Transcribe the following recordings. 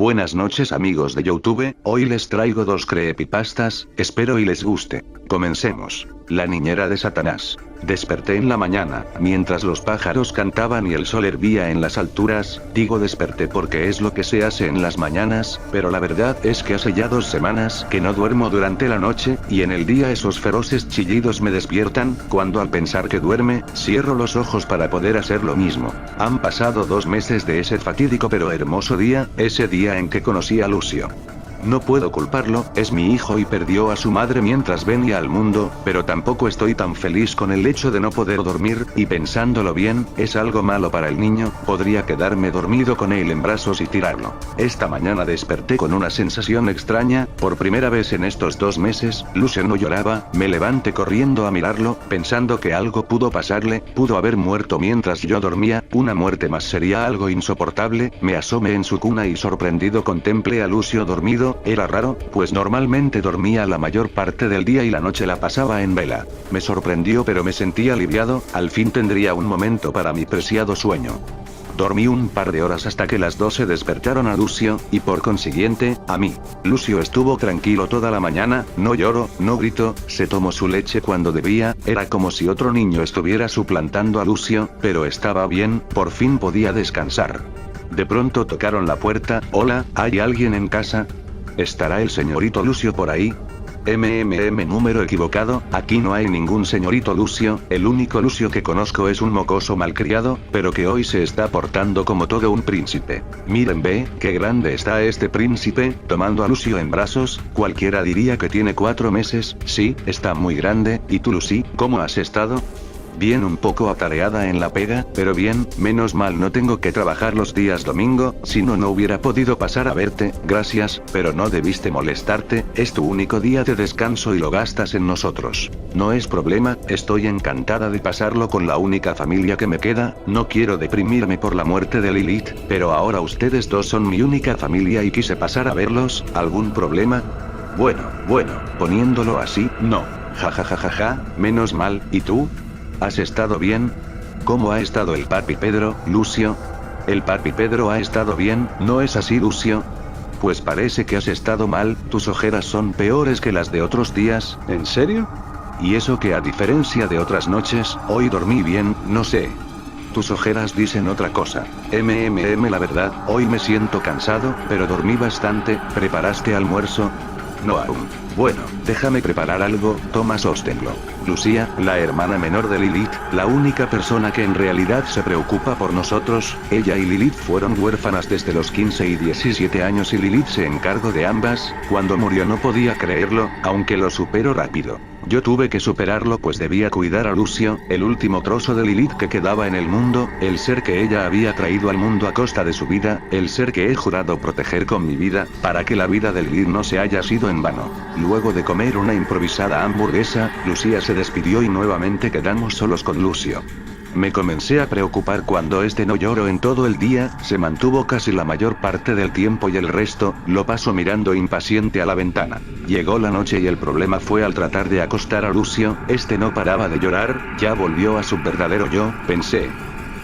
Buenas noches amigos de YouTube, hoy les traigo dos creepypastas, espero y les guste. Comencemos. La niñera de Satanás. Desperté en la mañana, mientras los pájaros cantaban y el sol hervía en las alturas. Digo desperté porque es lo que se hace en las mañanas, pero la verdad es que hace ya 2 semanas que no duermo durante la noche, y en el día esos feroces chillidos me despiertan, cuando al pensar que duerme, cierro los ojos para poder hacer lo mismo. Han pasado 2 meses de ese fatídico pero hermoso día, ese día en que conocí a Lucio. No puedo culparlo, es mi hijo y perdió a su madre mientras venía al mundo, pero tampoco estoy tan feliz con el hecho de no poder dormir, y pensándolo bien, es algo malo para el niño, podría quedarme dormido con él en brazos y tirarlo. Esta mañana desperté con una sensación extraña, por primera vez en estos 2 meses, Lucio no lloraba, me levanté corriendo a mirarlo, pensando que algo pudo pasarle, pudo haber muerto mientras yo dormía, una muerte más sería algo insoportable, me asomé en su cuna y sorprendido contemplé a Lucio dormido. Era raro, pues normalmente dormía la mayor parte del día y la noche la pasaba en vela. Me sorprendió pero me sentí aliviado, al fin tendría un momento para mi preciado sueño. Dormí un par de horas hasta que las 12 despertaron a Lucio, y por consiguiente, a mí. Lucio estuvo tranquilo toda la mañana, no lloró, no gritó, se tomó su leche cuando debía, era como si otro niño estuviera suplantando a Lucio, pero estaba bien, por fin podía descansar. De pronto tocaron la puerta. Hola, ¿hay alguien en casa? ¿Estará el señorito Lucio por ahí? Número equivocado, aquí no hay ningún señorito Lucio, el único Lucio que conozco es un mocoso malcriado, pero que hoy se está portando como todo un príncipe. Miren qué grande está este príncipe, tomando a Lucio en brazos, cualquiera diría que tiene 4 meses, sí, está muy grande, ¿y tú Lucy, cómo has estado? Bien, un poco atareada en la pega, pero bien, menos mal no tengo que trabajar los días domingo, si no hubiera podido pasar a verte, gracias, pero no debiste molestarte, es tu único día de descanso y lo gastas en nosotros. No es problema, estoy encantada de pasarlo con la única familia que me queda, no quiero deprimirme por la muerte de Lilith, pero ahora ustedes dos son mi única familia y quise pasar a verlos, ¿algún problema? Bueno, poniéndolo así, no. Ja, menos mal, ¿y tú? ¿Has estado bien? ¿Cómo ha estado el papi Pedro, Lucio? El papi Pedro ha estado bien, ¿no es así Lucio? Pues parece que has estado mal, tus ojeras son peores que las de otros días, ¿en serio? Y eso que a diferencia de otras noches, hoy dormí bien, no sé. Tus ojeras dicen otra cosa. La verdad, hoy me siento cansado, pero dormí bastante. ¿Preparaste almuerzo? No aún. Bueno, déjame preparar algo, toma sosténlo. Lucía, la hermana menor de Lilith, la única persona que en realidad se preocupa por nosotros, ella y Lilith fueron huérfanas desde los 15 y 17 años y Lilith se encargó de ambas, cuando murió no podía creerlo, aunque lo superó rápido. Yo tuve que superarlo pues debía cuidar a Lucio, el último trozo de Lilith que quedaba en el mundo, el ser que ella había traído al mundo a costa de su vida, el ser que he jurado proteger con mi vida, para que la vida de Lilith no se haya sido en vano. Luego de comer una improvisada hamburguesa, Lucía se despidió y nuevamente quedamos solos con Lucio. Me comencé a preocupar cuando no lloró en todo el día, se mantuvo casi la mayor parte del tiempo y el resto, lo pasó mirando impaciente a la ventana. Llegó la noche y el problema fue al tratar de acostar a Lucio, no paraba de llorar, ya volvió a su verdadero yo, pensé.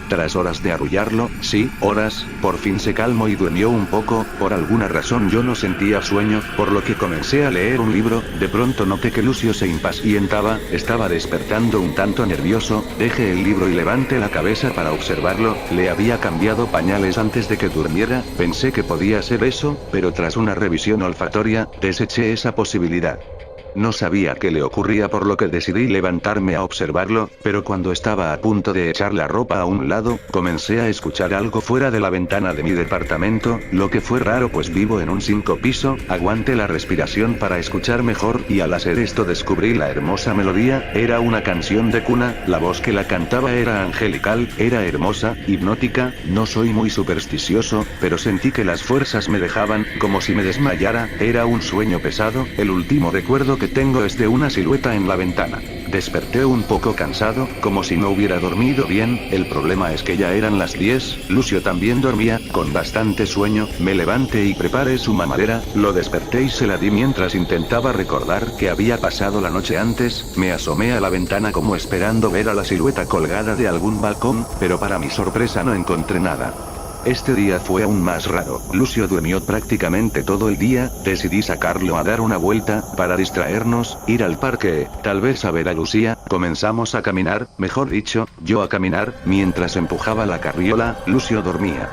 Tras horas de arrullarlo, sí, horas, por fin se calmó y durmió un poco, por alguna razón yo no sentía sueño, por lo que comencé a leer un libro, de pronto noté que Lucio se impacientaba, estaba despertando un tanto nervioso, dejé el libro y levanté la cabeza para observarlo, le había cambiado pañales antes de que durmiera, pensé que podía ser eso, pero tras una revisión olfatoria, deseché esa posibilidad. No sabía qué le ocurría por lo que decidí levantarme a observarlo, pero cuando estaba a punto de echar la ropa a un lado, comencé a escuchar algo fuera de la ventana de mi departamento, lo que fue raro pues vivo en un 5 piso, aguanté la respiración para escuchar mejor y al hacer esto descubrí la hermosa melodía, era una canción de cuna, la voz que la cantaba era angelical, era hermosa, hipnótica, no soy muy supersticioso, pero sentí que las fuerzas me dejaban, como si me desmayara, era un sueño pesado, el último recuerdo que tengo es de una silueta en la ventana. Desperté un poco cansado, como si no hubiera dormido bien, el problema es que ya eran las 10, Lucio también dormía, con bastante sueño, me levanté y preparé su mamadera, lo desperté y se la di mientras intentaba recordar qué había pasado la noche antes, me asomé a la ventana como esperando ver a la silueta colgada de algún balcón, pero para mi sorpresa no encontré nada. Este día fue aún más raro. Lucio durmió prácticamente todo el día, decidí sacarlo a dar una vuelta, para distraernos, ir al parque, tal vez a ver a Lucía, comenzamos a caminar, mejor dicho, yo a caminar, mientras empujaba la carriola, Lucio dormía.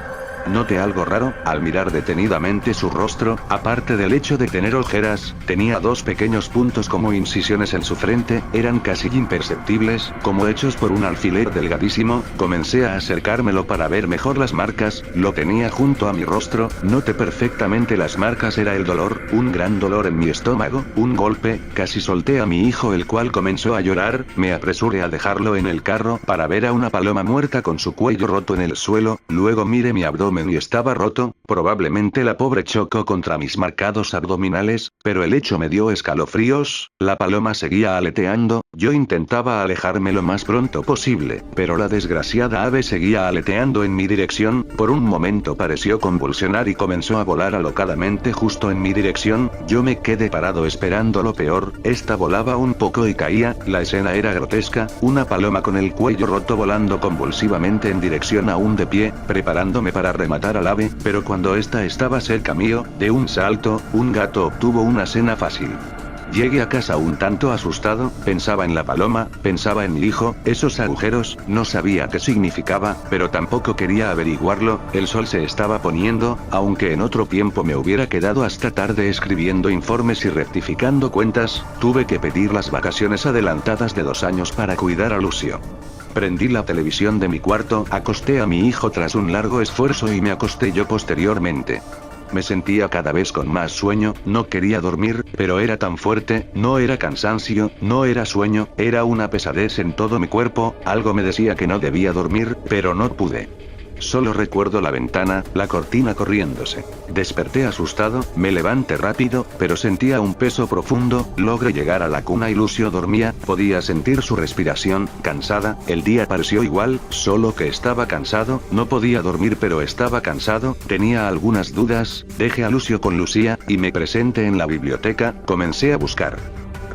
Noté algo raro, al mirar detenidamente su rostro, aparte del hecho de tener ojeras, tenía dos pequeños puntos como incisiones en su frente, eran casi imperceptibles, como hechos por un alfiler delgadísimo, comencé a acercármelo para ver mejor las marcas, lo tenía junto a mi rostro, noté perfectamente las marcas, era el dolor, un gran dolor en mi estómago, un golpe, casi solté a mi hijo el cual comenzó a llorar, me apresuré a dejarlo en el carro para ver a una paloma muerta con su cuello roto en el suelo, luego miré mi abdomen y estaba roto, probablemente la pobre chocó contra mis marcados abdominales, pero el hecho me dio escalofríos, la paloma seguía aleteando, yo intentaba alejarme lo más pronto posible, pero la desgraciada ave seguía aleteando en mi dirección, por un momento pareció convulsionar y comenzó a volar alocadamente justo en mi dirección, yo me quedé parado esperando lo peor, esta volaba un poco y caía, la escena era grotesca, una paloma con el cuello roto volando convulsivamente en dirección aún de pie, preparándome para rematar al ave, pero cuando esta estaba cerca mío, de un salto, un gato obtuvo una cena fácil. Llegué a casa un tanto asustado, pensaba en la paloma, pensaba en mi hijo, esos agujeros, no sabía qué significaba, pero tampoco quería averiguarlo, el sol se estaba poniendo, aunque en otro tiempo me hubiera quedado hasta tarde escribiendo informes y rectificando cuentas, tuve que pedir las vacaciones adelantadas de 2 años para cuidar a Lucio. Prendí la televisión de mi cuarto, acosté a mi hijo tras un largo esfuerzo y me acosté yo posteriormente. Me sentía cada vez con más sueño, no quería dormir, pero era tan fuerte, no era cansancio, no era sueño, era una pesadez en todo mi cuerpo, algo me decía que no debía dormir, pero no pude. Solo recuerdo la ventana, la cortina corriéndose. Desperté asustado, me levanté rápido, pero sentía un peso profundo, logré llegar a la cuna y Lucio dormía, podía sentir su respiración, cansada, el día pareció igual, solo que estaba cansado, no podía dormir pero estaba cansado, tenía algunas dudas, dejé a Lucio con Lucía, y me presenté en la biblioteca, comencé a buscar.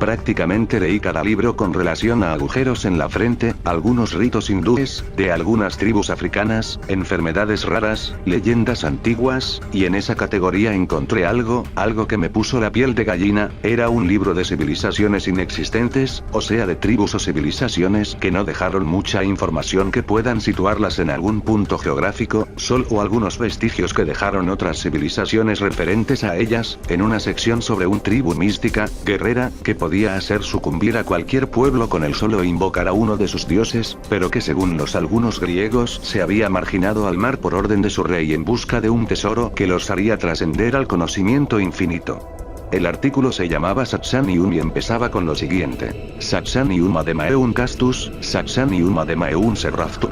Prácticamente leí cada libro con relación a agujeros en la frente, algunos ritos hindúes, de algunas tribus africanas, enfermedades raras, leyendas antiguas, y en esa categoría encontré algo que me puso la piel de gallina, era un libro de civilizaciones inexistentes, o sea de tribus o civilizaciones que no dejaron mucha información que puedan situarlas en algún punto geográfico, solo algunos vestigios que dejaron otras civilizaciones referentes a ellas, en una sección sobre un tribu mística, guerrera, que podía hacer sucumbir a cualquier pueblo con el solo invocar a uno de sus dioses, pero que según algunos griegos se había marginado al mar por orden de su rey en busca de un tesoro que los haría trascender al conocimiento infinito. El artículo se llamaba Satsanium y empezaba con lo siguiente: Satsanium ademaeum castus, Satsanium ademaeum serraftum.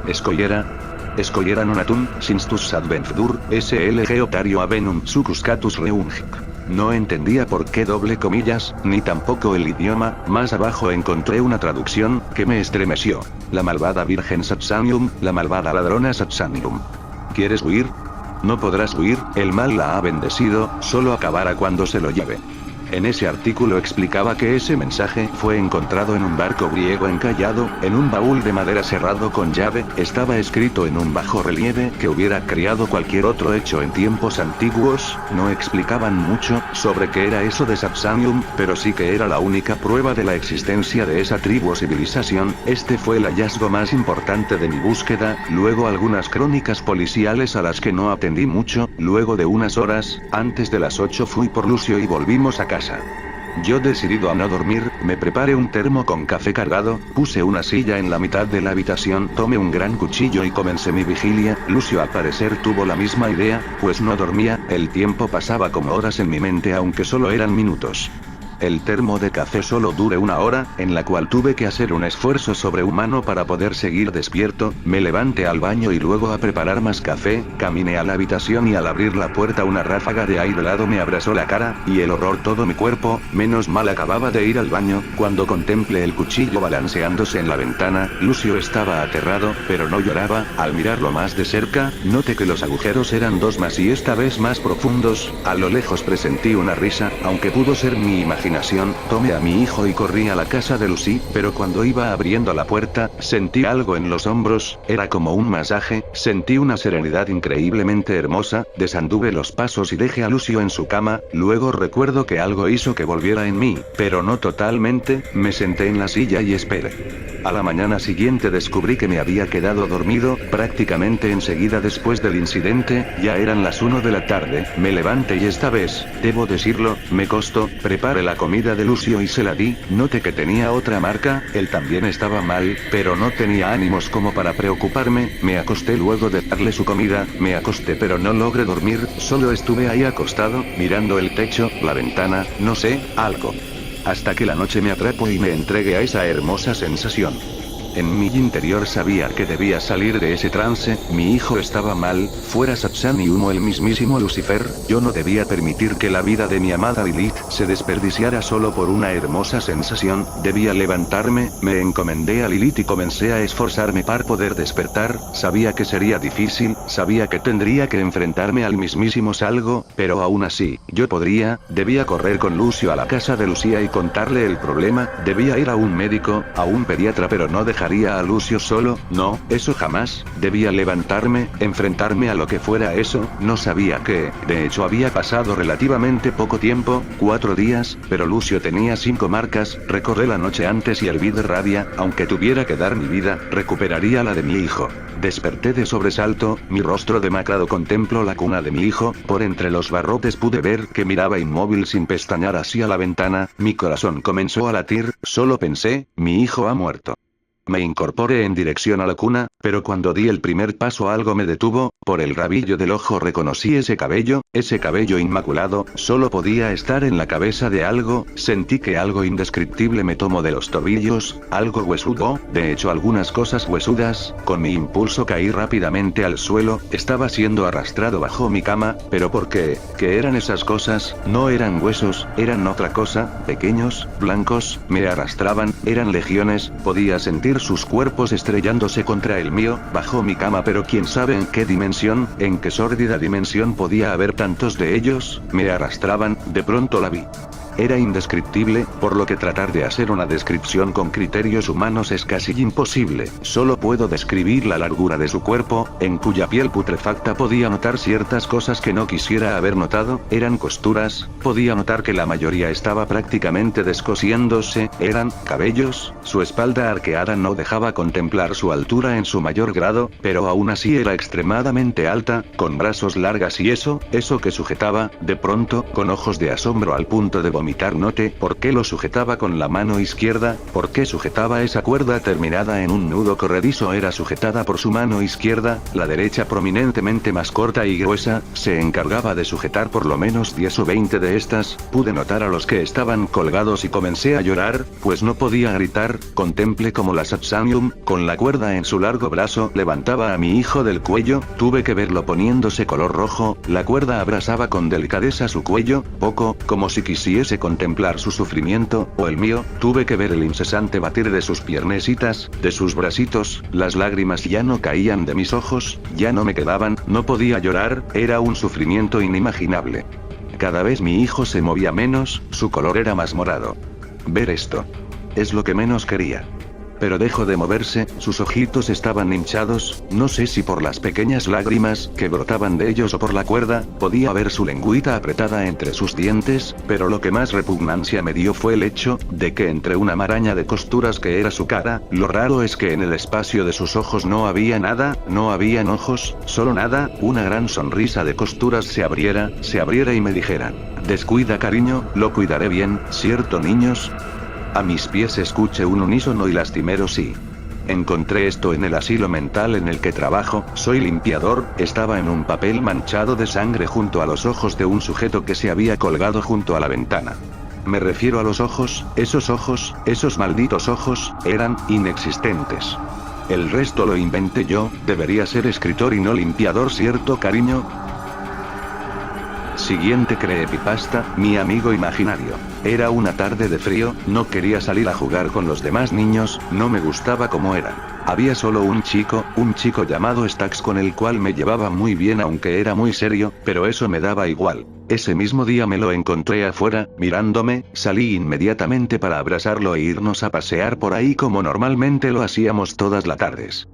Escollera nonatum, sinstus adventur, slg otario avenum sucus catus reungic. No entendía por qué doble comillas, ni tampoco el idioma, más abajo encontré una traducción, que me estremeció. La malvada virgen Satsanium, la malvada ladrona Satsanium. ¿Quieres huir? No podrás huir, el mal la ha bendecido, solo acabará cuando se lo lleve. En ese artículo explicaba que ese mensaje fue encontrado en un barco griego encallado, en un baúl de madera cerrado con llave, estaba escrito en un bajo relieve que hubiera creado cualquier otro hecho en tiempos antiguos, no explicaban mucho sobre qué era eso de Satsanium, pero sí que era la única prueba de la existencia de esa tribu o civilización, este fue el hallazgo más importante de mi búsqueda, luego algunas crónicas policiales a las que no atendí mucho, luego de unas horas, antes de las 8 fui por Lucio y volvimos a casa. Yo decidido a no dormir, me preparé un termo con café cargado, puse una silla en la mitad de la habitación, tomé un gran cuchillo y comencé mi vigilia. Lucio al parecer tuvo la misma idea, pues no dormía, el tiempo pasaba como horas en mi mente aunque solo eran minutos. El termo de café solo duró 1 hora, en la cual tuve que hacer un esfuerzo sobrehumano para poder seguir despierto, me levanté al baño y luego a preparar más café, caminé a la habitación y al abrir la puerta una ráfaga de aire helado me abrazó la cara, y el horror todo mi cuerpo, menos mal acababa de ir al baño, cuando contemplé el cuchillo balanceándose en la ventana, Lucio estaba aterrado, pero no lloraba, al mirarlo más de cerca, noté que los agujeros eran 2 más y esta vez más profundos, a lo lejos presentí una risa, aunque pudo ser mi imaginación. imaginación, tomé a mi hijo y corrí a la casa de Lucy, pero cuando iba abriendo la puerta, sentí algo en los hombros, era como un masaje, sentí una serenidad increíblemente hermosa, desanduve los pasos y dejé a Lucio en su cama, luego recuerdo que algo hizo que volviera en mí, pero no totalmente, me senté en la silla y esperé. A la mañana siguiente descubrí que me había quedado dormido, prácticamente enseguida después del incidente, ya eran las 1 de la tarde, me levanté y esta vez, debo decirlo, me costó, preparé la comida de Lucio y se la di, noté que tenía otra marca, él también estaba mal, pero no tenía ánimos como para preocuparme, me acosté luego de darle su comida, me acosté pero no logré dormir, solo estuve ahí acostado, mirando el techo, la ventana, no sé, algo. Hasta que la noche me atrapó y me entregué a esa hermosa sensación. En mi interior sabía que debía salir de ese trance, mi hijo estaba mal, fuera Satsan y Humo el mismísimo Lucifer, yo no debía permitir que la vida de mi amada Lilith se desperdiciara solo por una hermosa sensación, debía levantarme, me encomendé a Lilith y comencé a esforzarme para poder despertar, sabía que sería difícil, sabía que tendría que enfrentarme al mismísimo Salgo, pero aún así, yo debía correr con Lucio a la casa de Lucía y contarle el problema, debía ir a un médico, a un pediatra pero no dejaría a Lucio solo, no, eso jamás, debía levantarme, enfrentarme a lo que fuera eso, no sabía qué, de hecho había pasado relativamente poco tiempo, 4 días, pero Lucio tenía 5 marcas, recordé la noche antes y herví de rabia, aunque tuviera que dar mi vida, recuperaría la de mi hijo. Desperté de sobresalto, mi rostro demacrado contempló la cuna de mi hijo, por entre los barrotes pude ver que miraba inmóvil sin pestañear hacia la ventana, mi corazón comenzó a latir, solo pensé, mi hijo ha muerto. Me incorporé en dirección a la cuna, pero cuando di el primer paso algo me detuvo, por el rabillo del ojo reconocí ese cabello inmaculado, solo podía estar en la cabeza de algo, sentí que algo indescriptible me tomó de los tobillos, algo huesudo, de hecho algunas cosas huesudas, con mi impulso caí rápidamente al suelo, estaba siendo arrastrado bajo mi cama, pero ¿por qué? ¿Qué eran esas cosas? No eran huesos, eran otra cosa, pequeños, blancos, me arrastraban, eran legiones, podía sentir sus cuerpos estrellándose contra el mío, bajo mi cama pero quién sabe en qué dimensión, en qué sórdida dimensión podía haber tantos de ellos, me arrastraban, de pronto la vi. Era indescriptible, por lo que tratar de hacer una descripción con criterios humanos es casi imposible, solo puedo describir la largura de su cuerpo, en cuya piel putrefacta podía notar ciertas cosas que no quisiera haber notado, eran costuras, podía notar que la mayoría estaba prácticamente descosiéndose, eran cabellos, su espalda arqueada no dejaba contemplar su altura en su mayor grado, pero aún así era extremadamente alta, con brazos largas y eso que sujetaba, de pronto, con ojos de asombro al punto de vomitar noté por qué lo sujetaba con la mano izquierda, por qué sujetaba esa cuerda terminada en un nudo corredizo era sujetada por su mano izquierda, la derecha prominentemente más corta y gruesa, se encargaba de sujetar por lo menos 10 o 20 de estas, pude notar a los que estaban colgados y comencé a llorar, pues no podía gritar, contemplé como la Satsanium, con la cuerda en su largo brazo, levantaba a mi hijo del cuello, tuve que verlo poniéndose color rojo, la cuerda abrazaba con delicadeza su cuello, poco, como si quisiese contemplar su sufrimiento, o el mío, tuve que ver el incesante batir de sus piernecitas, de sus bracitos, las lágrimas ya no caían de mis ojos, ya no me quedaban, no podía llorar, era un sufrimiento inimaginable. Cada vez mi hijo se movía menos, su color era más morado. Ver esto. Es lo que menos quería. Pero dejó de moverse, sus ojitos estaban hinchados, no sé si por las pequeñas lágrimas que brotaban de ellos o por la cuerda, podía ver su lengüita apretada entre sus dientes, pero lo que más repugnancia me dio fue el hecho, de que entre una maraña de costuras que era su cara, lo raro es que en el espacio de sus ojos no había nada, no habían ojos, solo nada, una gran sonrisa de costuras se abriera y me dijera, descuida cariño, lo cuidaré bien, ¿cierto niños? A mis pies escuché un unísono y lastimero sí. Encontré esto en el asilo mental en el que trabajo, soy limpiador, estaba en un papel manchado de sangre junto a los ojos de un sujeto que se había colgado junto a la ventana. Me refiero a los ojos, esos malditos ojos, eran inexistentes. El resto lo inventé yo, debería ser escritor y no limpiador, ¿cierto cariño? Siguiente creepypasta, mi amigo imaginario. Era una tarde de frío, no quería salir a jugar con los demás niños, no me gustaba cómo eran. Había solo un chico llamado Stax con el cual me llevaba muy bien aunque era muy serio, pero eso me daba igual. Ese mismo día me lo encontré afuera, mirándome, salí inmediatamente para abrazarlo e irnos a pasear por ahí como normalmente lo hacíamos todas las tardes.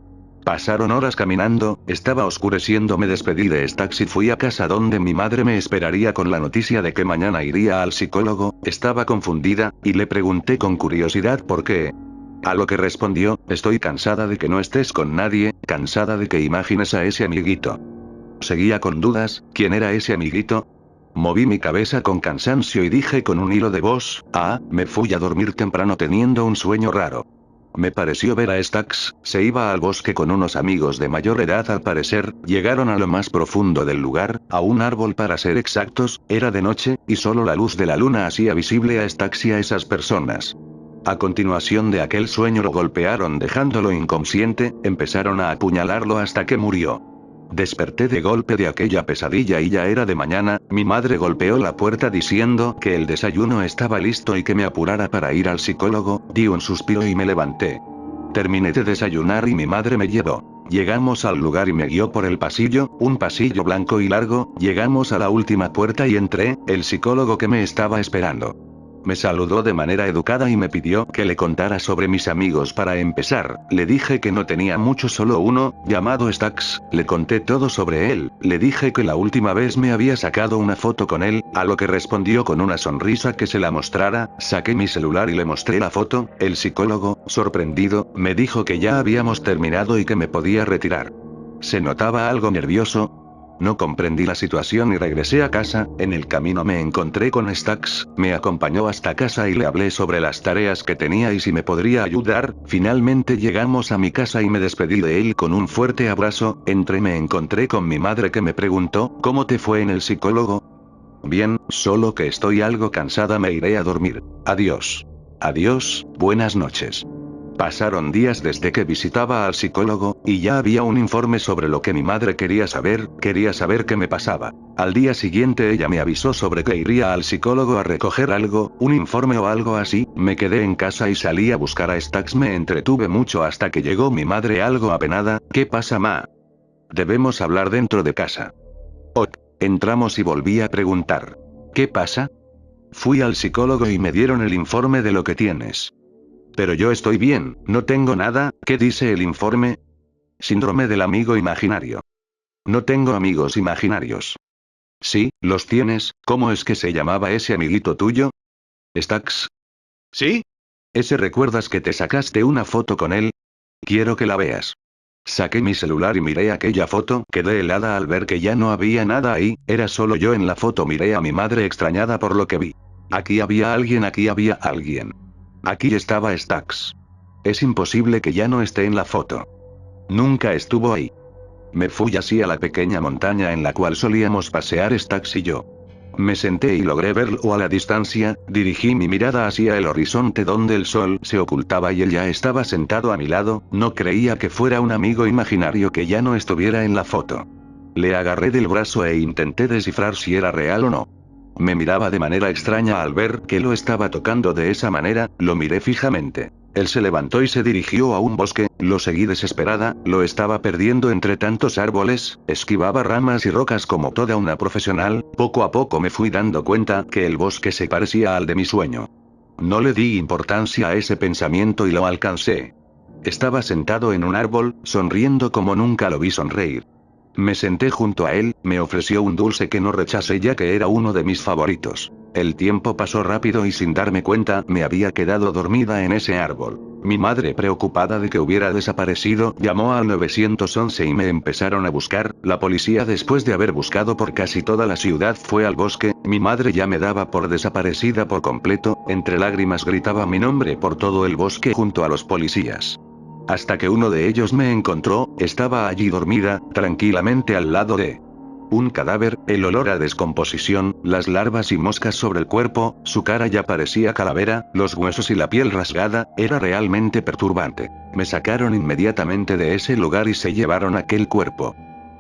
Pasaron horas caminando, estaba oscureciendo, me despedí de Stax y fui a casa donde mi madre me esperaría con la noticia de que mañana iría al psicólogo. Estaba confundida, y le pregunté con curiosidad por qué. A lo que respondió, estoy cansada de que no estés con nadie, cansada de que imagines a ese amiguito. Seguía con dudas, ¿quién era ese amiguito? Moví mi cabeza con cansancio y dije con un hilo de voz, me fui a dormir temprano teniendo un sueño raro. Me pareció ver a Stax, se iba al bosque con unos amigos de mayor edad al parecer, llegaron a lo más profundo del lugar, a un árbol para ser exactos, era de noche, y solo la luz de la luna hacía visible a Stax y a esas personas. A continuación de aquel sueño lo golpearon dejándolo inconsciente, empezaron a apuñalarlo hasta que murió. Desperté de golpe de aquella pesadilla y ya era de mañana, mi madre golpeó la puerta diciendo que el desayuno estaba listo y que me apurara para ir al psicólogo, di un suspiro y me levanté. Terminé de desayunar y mi madre me llevó. Llegamos al lugar y me guió por el pasillo, un pasillo blanco y largo, llegamos a la última puerta y entré, el psicólogo que me estaba esperando. Me saludó de manera educada y me pidió que le contara sobre mis amigos para empezar. Le dije que no tenía mucho, solo uno, llamado Stax. Le conté todo sobre él, le dije que la última vez me había sacado una foto con él, a lo que respondió con una sonrisa que se la mostrara. Saqué mi celular y le mostré la foto. El psicólogo, sorprendido, me dijo que ya habíamos terminado y que me podía retirar. Se notaba algo nervioso. No comprendí la situación y regresé a casa. En el camino me encontré con Stax, me acompañó hasta casa y le hablé sobre las tareas que tenía y si me podría ayudar. Finalmente llegamos a mi casa y me despedí de él con un fuerte abrazo. Me encontré con mi madre que me preguntó, ¿cómo te fue en el psicólogo? Bien, solo que estoy algo cansada, me iré a dormir. Adiós. Adiós, buenas noches. Pasaron días desde que visitaba al psicólogo, y ya había un informe sobre lo que mi madre quería saber qué me pasaba. Al día siguiente ella me avisó sobre que iría al psicólogo a recoger algo, un informe o algo así. Me quedé en casa y salí a buscar a Stax. Me entretuve mucho hasta que llegó mi madre algo apenada. ¿Qué pasa, ma? Debemos hablar dentro de casa. Entramos y volví a preguntar. ¿Qué pasa? Fui al psicólogo y me dieron el informe de lo que tienes. Pero yo estoy bien, no tengo nada. ¿Qué dice el informe? Síndrome del amigo imaginario. No tengo amigos imaginarios. Sí, los tienes. ¿Cómo es que se llamaba ese amiguito tuyo? Stax. ¿Sí? ¿Ese recuerdas que te sacaste una foto con él? Quiero que la veas. Saqué mi celular y miré aquella foto, quedé helada al ver que ya no había nada ahí, era solo yo en la foto. Miré a mi madre extrañada por lo que vi. Aquí había alguien, aquí había alguien. Aquí estaba Stax. Es imposible que ya no esté en la foto. Nunca estuvo ahí. Me fui así a la pequeña montaña en la cual solíamos pasear Stax y yo. Me senté y logré verlo a la distancia, dirigí mi mirada hacia el horizonte donde el sol se ocultaba y él ya estaba sentado a mi lado. No creía que fuera un amigo imaginario que ya no estuviera en la foto. Le agarré del brazo e intenté descifrar si era real o no. Me miraba de manera extraña al ver que lo estaba tocando de esa manera, lo miré fijamente. Él se levantó y se dirigió a un bosque, lo seguí desesperada, lo estaba perdiendo entre tantos árboles, esquivaba ramas y rocas como toda una profesional. Poco a poco me fui dando cuenta que el bosque se parecía al de mi sueño. No le di importancia a ese pensamiento y lo alcancé. Estaba sentado en un árbol, sonriendo como nunca lo vi sonreír. Me senté junto a él, me ofreció un dulce que no rechacé ya que era uno de mis favoritos. El tiempo pasó rápido y sin darme cuenta, me había quedado dormida en ese árbol. Mi madre, preocupada de que hubiera desaparecido, llamó al 911 y me empezaron a buscar. La policía, después de haber buscado por casi toda la ciudad, fue al bosque. Mi madre ya me daba por desaparecida por completo, entre lágrimas gritaba mi nombre por todo el bosque junto a los policías. Hasta que uno de ellos me encontró, estaba allí dormida, tranquilamente al lado de un cadáver, el olor a descomposición, las larvas y moscas sobre el cuerpo, su cara ya parecía calavera, los huesos y la piel rasgada, era realmente perturbante. Me sacaron inmediatamente de ese lugar y se llevaron aquel cuerpo.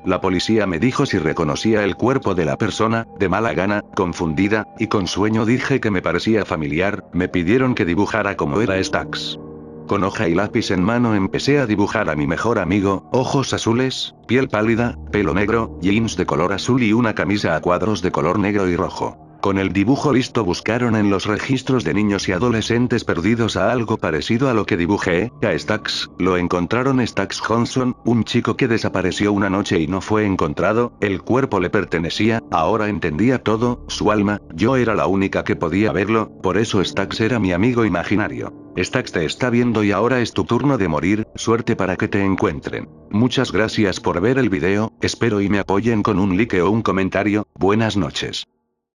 La policía me dijo si reconocía el cuerpo de la persona, de mala gana, confundida, y con sueño dije que me parecía familiar, me pidieron que dibujara como era Stax. Con hoja y lápiz en mano empecé a dibujar a mi mejor amigo, ojos azules, piel pálida, pelo negro, jeans de color azul y una camisa a cuadros de color negro y rojo. Con el dibujo listo buscaron en los registros de niños y adolescentes perdidos a algo parecido a lo que dibujé, a Stax, lo encontraron Stax Johnson, un chico que desapareció una noche y no fue encontrado, el cuerpo le pertenecía, ahora entendía todo, su alma, yo era la única que podía verlo, por eso Stax era mi amigo imaginario. Stax te está viendo y ahora es tu turno de morir, suerte para que te encuentren. Muchas gracias por ver el video, espero y me apoyen con un like o un comentario, buenas noches.